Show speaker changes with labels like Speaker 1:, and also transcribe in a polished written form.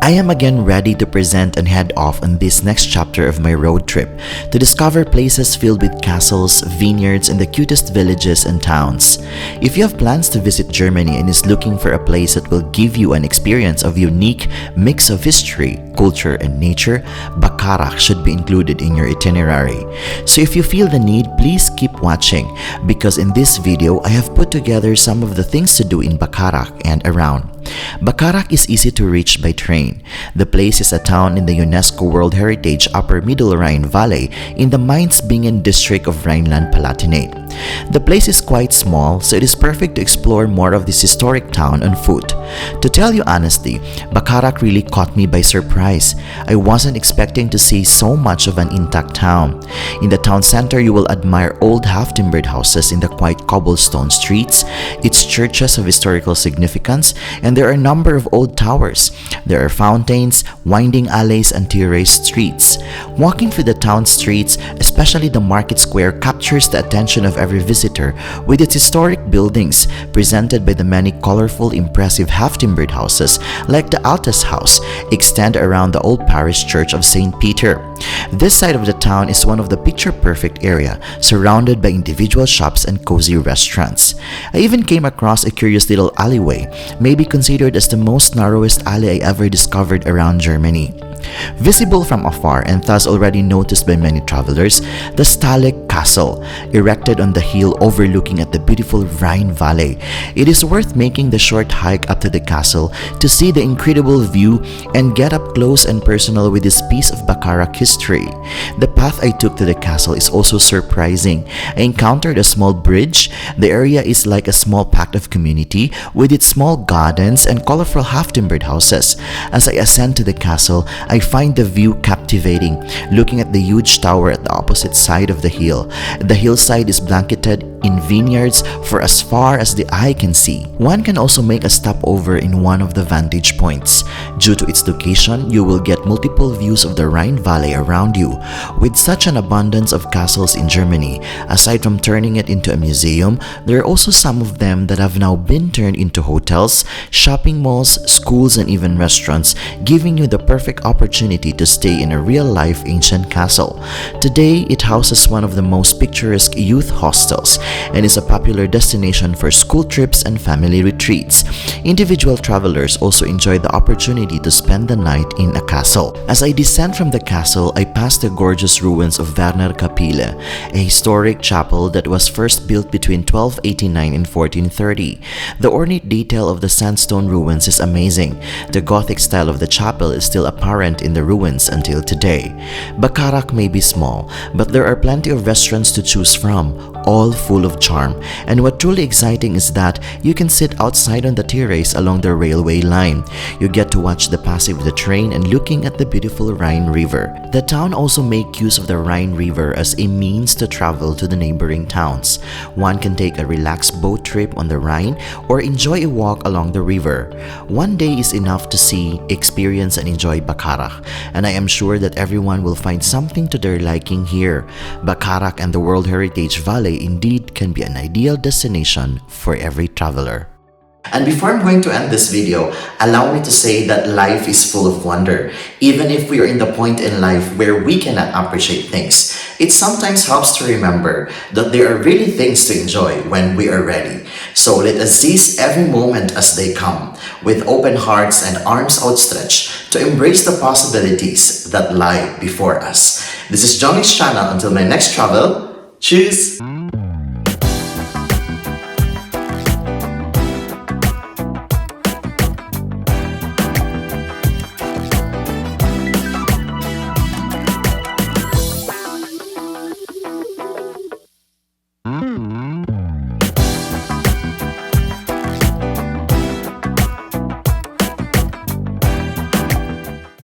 Speaker 1: I am again ready to present and head off on this next chapter of my road trip to discover places filled with castles, vineyards, and the cutest villages and towns. If you have plans to visit Germany and is looking for a place that will give you an experience of unique mix of history, culture, and nature, Bacharach should be included in your itinerary. So if you feel the need, please keep watching because in this video, I have put together some of the things to do in Bacharach and around. Bacharach is easy to reach by train. The place is a town in the UNESCO World Heritage Upper Middle Rhine Valley in the Mainz-Bingen district of Rhineland-Palatinate. The place is quite small, so it is perfect to explore more of this historic town on foot. To tell you honestly, Bacharach really caught me by surprise. I wasn't expecting to see so much of an intact town. In the town center, you will admire old half-timbered houses in the quiet cobblestone streets, its churches of historical significance, and there are a number of old towers. There are fountains, winding alleys, and terraced streets. Walking through the town streets, especially the market square, captures the attention of every visitor with its historic buildings presented by the many colorful, impressive half-timbered houses like the Altes House extend around the old parish church of St. Peter. This side of the town is one of the picture-perfect area, surrounded by individual shops and cozy restaurants. I even came across a curious little alleyway, maybe considered as the most narrowest alley I ever discovered around Germany. Visible from afar and thus already noticed by many travelers, the Stahleck Castle, erected on the hill overlooking at the beautiful Rhine Valley. It is worth making the short hike up to the castle to see the incredible view and get up close and personal with this piece of Bacharach history. The path I took to the castle is also surprising. I encountered a small bridge. The area is like a small pact of community with its small gardens and colorful half-timbered houses. As I ascend to the castle, I find the view captivating, looking at the huge tower at the opposite side of the hill. The hillside is blanketed in vineyards for as far as the eye can see. One can also make a stopover in one of the vantage points. Due to its location, you will get multiple views of the Rhine Valley around you. With such an abundance of castles in Germany, aside from turning it into a museum, there are also some of them that have now been turned into hotels, shopping malls, schools, and even restaurants, giving you the perfect opportunity to stay in a real-life ancient castle. Today, it houses one of the most picturesque youth hostels and is a popular destination for school trips and family retreats. Individual travelers also enjoy the opportunity to spend the night in a castle. As I descend from the castle, I pass the gorgeous ruins of Werner Kapelle, a historic chapel that was first built between 1289 and 1430. The ornate detail of the sandstone ruins is amazing. The Gothic style of the chapel is still apparent in the ruins until today. Bacharach may be small, but there are plenty of restaurants to choose from, all full of charm. And what truly exciting is that you can sit outside on the terrace along the railway line. You get to watch the passing of the train and looking at the beautiful Rhine River. The town also makes use of the Rhine River as a means to travel to the neighboring towns. One can take a relaxed boat trip on the Rhine or enjoy a walk along the river. One day is enough to see, experience, and enjoy Bacharach, and I am sure that everyone will find something to their liking here. Bacharach and the World Heritage Valley indeed can be an ideal destination for every traveler. And before I'm going to end this video, allow me to say that life is full of wonder. Even if we are in the point in life where we cannot appreciate things, it sometimes helps to remember that there are really things to enjoy when we are ready. So let us seize every moment as they come, with open hearts and arms outstretched to embrace the possibilities that lie before us. This is Jhongix channel. Until my next travel, cheers!